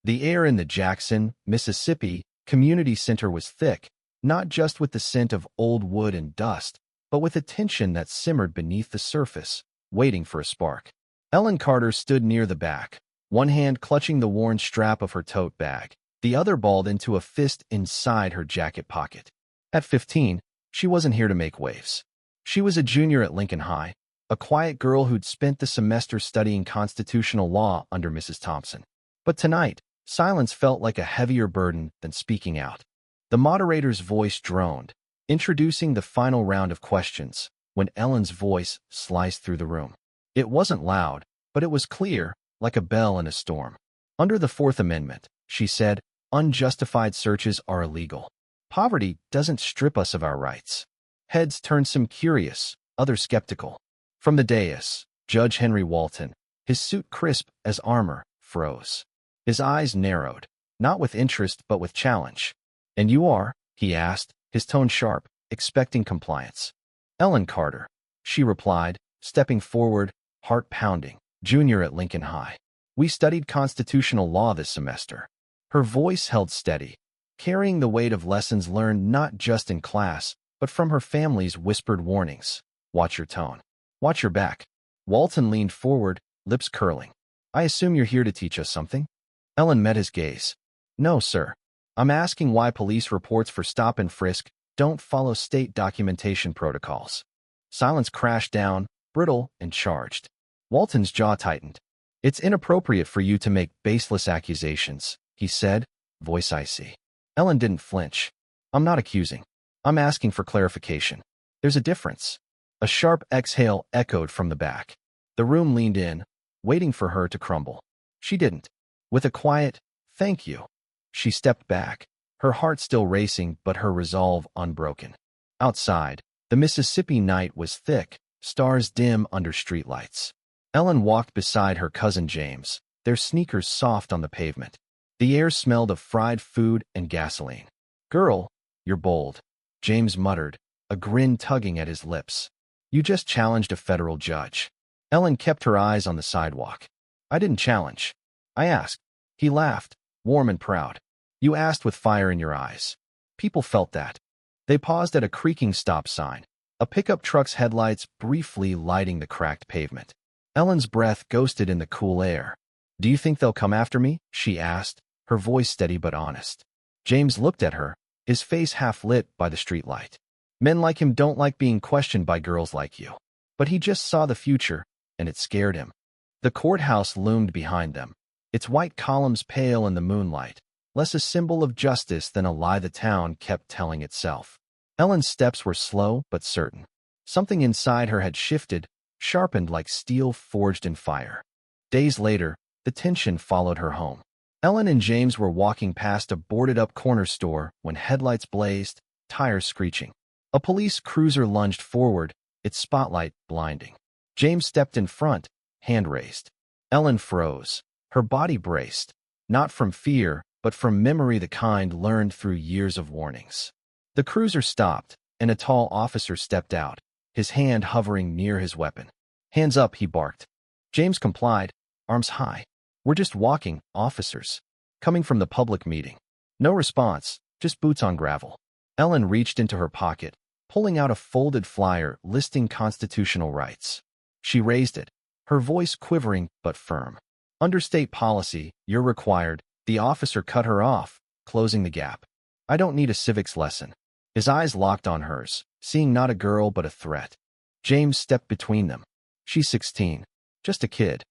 The air in the Jackson, Mississippi, community center was thick, not just with the scent of old wood and dust, but with a tension that simmered beneath the surface, waiting for a spark. Ellen Carter stood near the back, one hand clutching the worn strap of her tote bag, the other balled into a fist inside her jacket pocket. At 15, she wasn't here to make waves. She was a junior at Lincoln High, a quiet girl who'd spent the semester studying constitutional law under Mrs. Thompson. But tonight, silence felt like a heavier burden than speaking out. The moderator's voice droned, introducing the final round of questions, when Ellen's voice sliced through the room. It wasn't loud, but it was clear, like a bell in a storm. Under the Fourth Amendment, she said, unjustified searches are illegal. Poverty doesn't strip us of our rights. Heads turned, some curious, others skeptical. From the dais, Judge Henry Walton, his suit crisp as armor, froze. His eyes narrowed, not with interest but with challenge. "And you are?" he asked, his tone sharp, expecting compliance. "Ellen Carter," she replied, stepping forward, heart pounding, junior at Lincoln High. "We studied constitutional law this semester." Her voice held steady, carrying the weight of lessons learned not just in class, but from her family's whispered warnings. "Watch your tone. Watch your back." Walton leaned forward, lips curling. "I assume you're here to teach us something?" Ellen met his gaze. "No, sir. I'm asking why police reports for stop and frisk don't follow state documentation protocols." Silence crashed down, brittle and charged. Walton's jaw tightened. "It's inappropriate for you to make baseless accusations," he said, voice icy. Ellen didn't flinch. "I'm not accusing. I'm asking for clarification. There's a difference." A sharp exhale echoed from the back. The room leaned in, waiting for her to crumble. She didn't. With a quiet, "Thank you," she stepped back, her heart still racing but her resolve unbroken. Outside, the Mississippi night was thick, stars dim under streetlights. Ellen walked beside her cousin James, their sneakers soft on the pavement. The air smelled of fried food and gasoline. "Girl, you're bold," James muttered, a grin tugging at his lips. "You just challenged a federal judge." Ellen kept her eyes on the sidewalk. "I didn't challenge. I asked." He laughed, warm and proud. "You asked with fire in your eyes." People felt that. They paused at a creaking stop sign, a pickup truck's headlights briefly lighting the cracked pavement. Ellen's breath ghosted in the cool air. "Do you think they'll come after me?" she asked, her voice steady but honest. James looked at her, his face half lit by the streetlight. "Men like him don't like being questioned by girls like you." But he just saw the future, and it scared him. The courthouse loomed behind them, its white columns pale in the moonlight, less a symbol of justice than a lie the town kept telling itself. Ellen's steps were slow but certain. Something inside her had shifted, sharpened like steel forged in fire. Days later, the tension followed her home. Ellen and James were walking past a boarded-up corner store when headlights blazed, tires screeching. A police cruiser lunged forward, its spotlight blinding. James stepped in front, hand raised. Ellen froze. Her body braced, not from fear, but from memory, the kind learned through years of warnings. The cruiser stopped, and a tall officer stepped out, his hand hovering near his weapon. "Hands up," he barked. James complied, arms high. "We're just walking, officers. Coming from the public meeting." No response, just boots on gravel. Ellen reached into her pocket, pulling out a folded flyer listing constitutional rights. She raised it, her voice quivering but firm. "Under state policy, you're required." The officer cut her off, closing the gap. "I don't need a civics lesson." His eyes locked on hers, seeing not a girl but a threat. James stepped between them. "She's 16. Just a kid."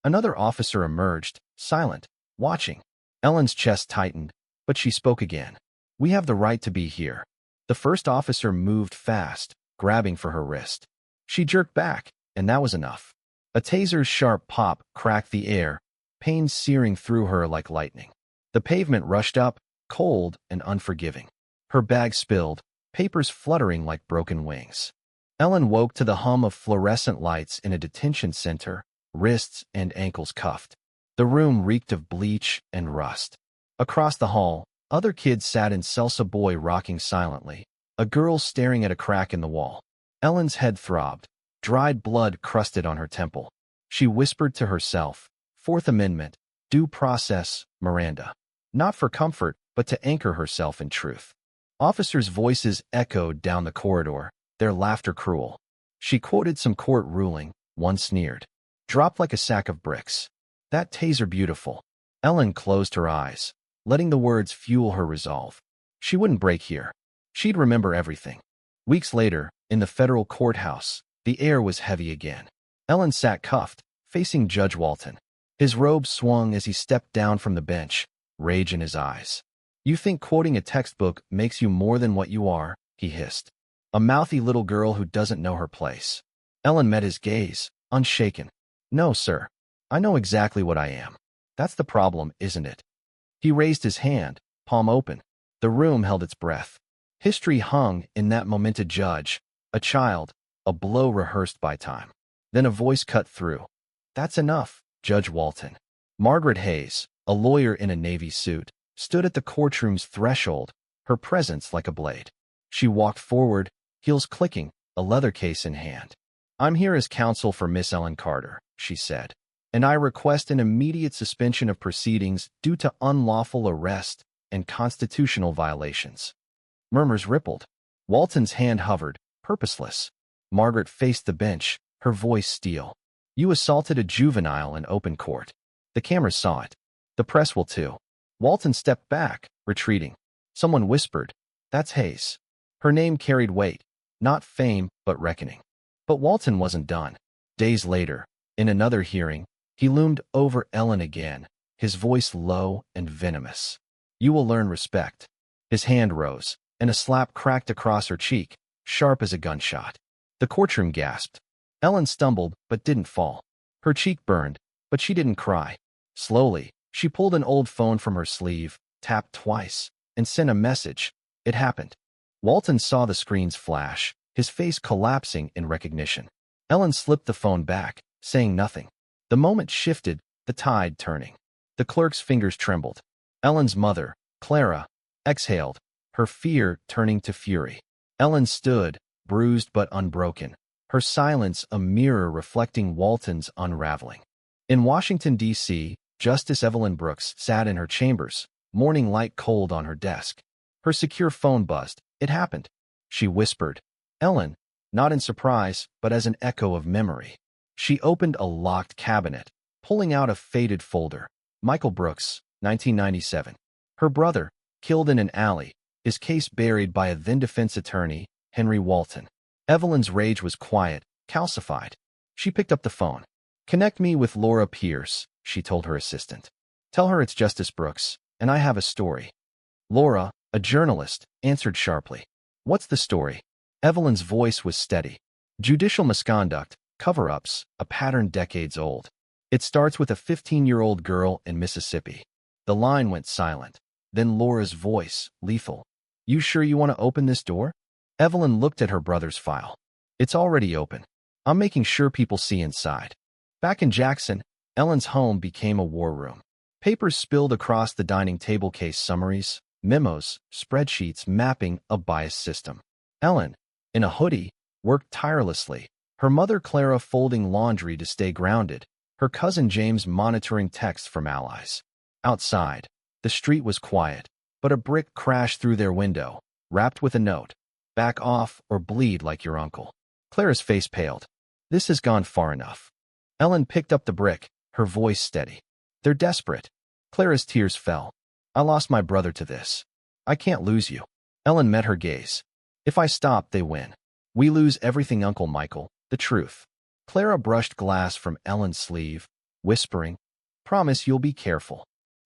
Another officer emerged, silent, watching. Ellen's chest tightened, but she spoke again. "We have the right to be here." The first officer moved fast, grabbing for her wrist. She jerked back, and that was enough. A taser's sharp pop cracked the air, pain searing through her like lightning. The pavement rushed up, cold and unforgiving. Her bag spilled, papers fluttering like broken wings. Ellen woke to the hum of fluorescent lights in a detention center, wrists and ankles cuffed. The room reeked of bleach and rust. Across the hall, other kids sat in Salsa Boy rocking silently, a girl staring at a crack in the wall. Ellen's head throbbed, dried blood crusted on her temple. She whispered to herself, "Fourth Amendment, Due process, Miranda. Not for comfort, but to anchor herself in truth. Officers' voices echoed down the corridor, their laughter cruel. She quoted some court ruling, one sneered. Dropped like a sack of bricks. That taser beautiful. Ellen closed her eyes, letting the words fuel her resolve. She wouldn't break here. She'd remember everything. Weeks later, in the federal courthouse, the air was heavy again. Ellen sat cuffed, facing Judge Walton. His robe swung as he stepped down from the bench, rage in his eyes. You think quoting a textbook makes you more than what you are, he hissed. A mouthy little girl who doesn't know her place. Ellen met his gaze, unshaken. No, sir. I know exactly what I am. That's the problem, isn't it? He raised his hand, palm open. The room held its breath. History hung in that moment. A judge, a child, a blow rehearsed by time. Then a voice cut through. That's enough, Judge Walton. Margaret Hayes, a lawyer in a navy suit, stood at the courtroom's threshold, her presence like a blade. She walked forward, heels clicking, a leather case in hand. I'm here as counsel for Miss Ellen Carter, she said, and I request an immediate suspension of proceedings due to unlawful arrest and constitutional violations. Murmurs rippled. Walton's hand hovered, purposeless. Margaret faced the bench, her voice steel. You assaulted a juvenile in open court. The cameras saw it. The press will too. Walton stepped back, retreating. Someone whispered, That's Hayes. Her name carried weight, not fame, but reckoning. But Walton wasn't done. Days later, in another hearing, he loomed over Ellen again, his voice low and venomous. You will learn respect. His hand rose, and a slap cracked across her cheek, sharp as a gunshot. The courtroom gasped. Ellen stumbled, but didn't fall. Her cheek burned, but she didn't cry. Slowly, she pulled an old phone from her sleeve, tapped twice, and sent a message. It happened. Walton saw the screen's flash, his face collapsing in recognition. Ellen slipped the phone back, saying nothing. The moment shifted, the tide turning. The clerk's fingers trembled. Ellen's mother, Clara, exhaled, her fear turning to fury. Ellen stood, bruised but unbroken, her silence a mirror reflecting Walton's unraveling. In Washington, D.C., Justice Evelyn Brooks sat in her chambers, morning light cold on her desk. Her secure phone buzzed. It happened. She whispered. Ellen, not in surprise, but as an echo of memory. She opened a locked cabinet, pulling out a faded folder. Michael Brooks, 1997. Her brother, killed in an alley, his case buried by a then-defense attorney, Henry Walton. Evelyn's rage was quiet, calcified. She picked up the phone. Connect me with Laura Pierce, she told her assistant. Tell her it's Justice Brooks, and I have a story. Laura, a journalist, answered sharply. What's the story? Evelyn's voice was steady. Judicial misconduct, cover-ups, a pattern decades old. It starts with a 15-year-old girl in Mississippi. The line went silent. Then Laura's voice, lethal. You sure you want to open this door? Evelyn looked at her brother's file. It's already open. I'm making sure people see inside. Back in Jackson, Ellen's home became a war room. Papers spilled across the dining table, case summaries, memos, spreadsheets mapping a biased system. Ellen, in a hoodie, worked tirelessly, her mother Clara folding laundry to stay grounded, her cousin James monitoring texts from allies. Outside, the street was quiet, but a brick crashed through their window, wrapped with a note. Back off or bleed like your uncle. Clara's face paled. This has gone far enough. Ellen picked up the brick, her voice steady. They're desperate. Clara's tears fell. I lost my brother to this. I can't lose you. Ellen met her gaze. If I stop, they win. We lose everything, Uncle Michael, the truth. Clara brushed glass from Ellen's sleeve, whispering, Promise you'll be careful.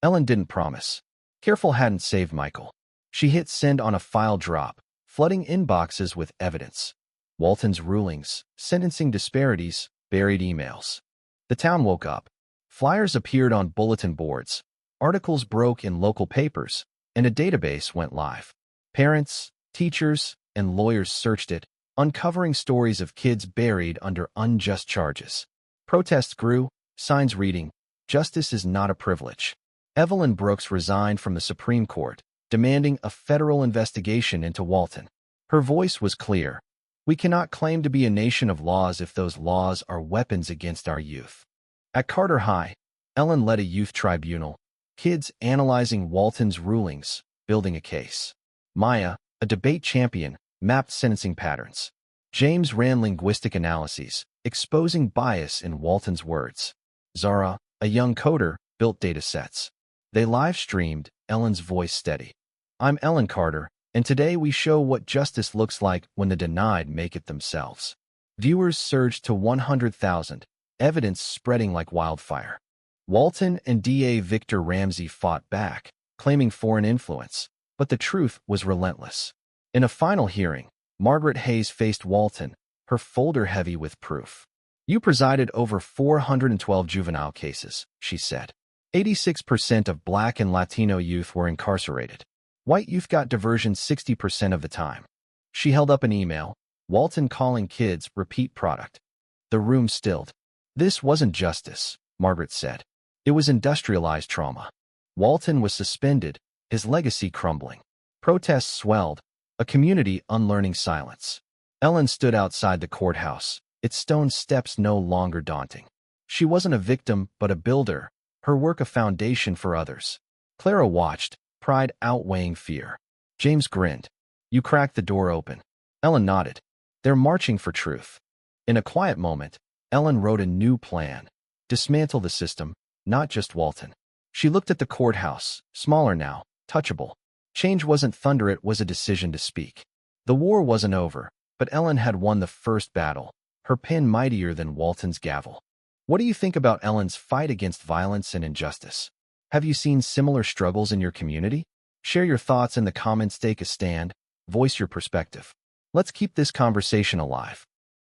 Ellen didn't promise. Careful hadn't saved Michael. She hit send on a file drop, flooding inboxes with evidence. Walton's rulings, sentencing disparities, buried emails. The town woke up. Flyers appeared on bulletin boards. Articles broke in local papers, and a database went live. Parents, teachers, and lawyers searched it, uncovering stories of kids buried under unjust charges. Protests grew, signs reading, Justice is not a privilege. Evelyn Brooks resigned from the Supreme Court, demanding a federal investigation into Walton. Her voice was clear. We cannot claim to be a nation of laws if those laws are weapons against our youth. At Carter High, Ellen led a youth tribunal, kids analyzing Walton's rulings, building a case. Maya, a debate champion, mapped sentencing patterns. James ran linguistic analyses, exposing bias in Walton's words. Zara, a young coder, built data sets. They live-streamed, Ellen's voice steady. I'm Ellen Carter, and today we show what justice looks like when the denied make it themselves. Viewers surged to 100,000, evidence spreading like wildfire. Walton and DA Victor Ramsey fought back, claiming foreign influence, but the truth was relentless. In a final hearing, Margaret Hayes faced Walton, her folder heavy with proof. You presided over 412 juvenile cases, she said. 86% of Black and Latino youth were incarcerated. White youth got diversion 60% of the time. She held up an email, Walton calling kids repeat product. The room stilled. This wasn't justice, Margaret said. It was industrialized trauma. Walton was suspended, his legacy crumbling. Protests swelled, a community unlearning silence. Ellen stood outside the courthouse, its stone steps no longer daunting. She wasn't a victim, but a builder, her work a foundation for others. Clara watched, pride outweighing fear. James grinned. You cracked the door open. Ellen nodded. They're marching for truth. In a quiet moment, Ellen wrote a new plan. Dismantle the system, not just Walton. She looked at the courthouse, smaller now, touchable. Change wasn't thunder, it was a decision to speak. The war wasn't over, but Ellen had won the first battle, her pen mightier than Walton's gavel. What do you think about Ellen's fight against violence and injustice? Have you seen similar struggles in your community? Share your thoughts in the comments, take a stand, voice your perspective. Let's keep this conversation alive.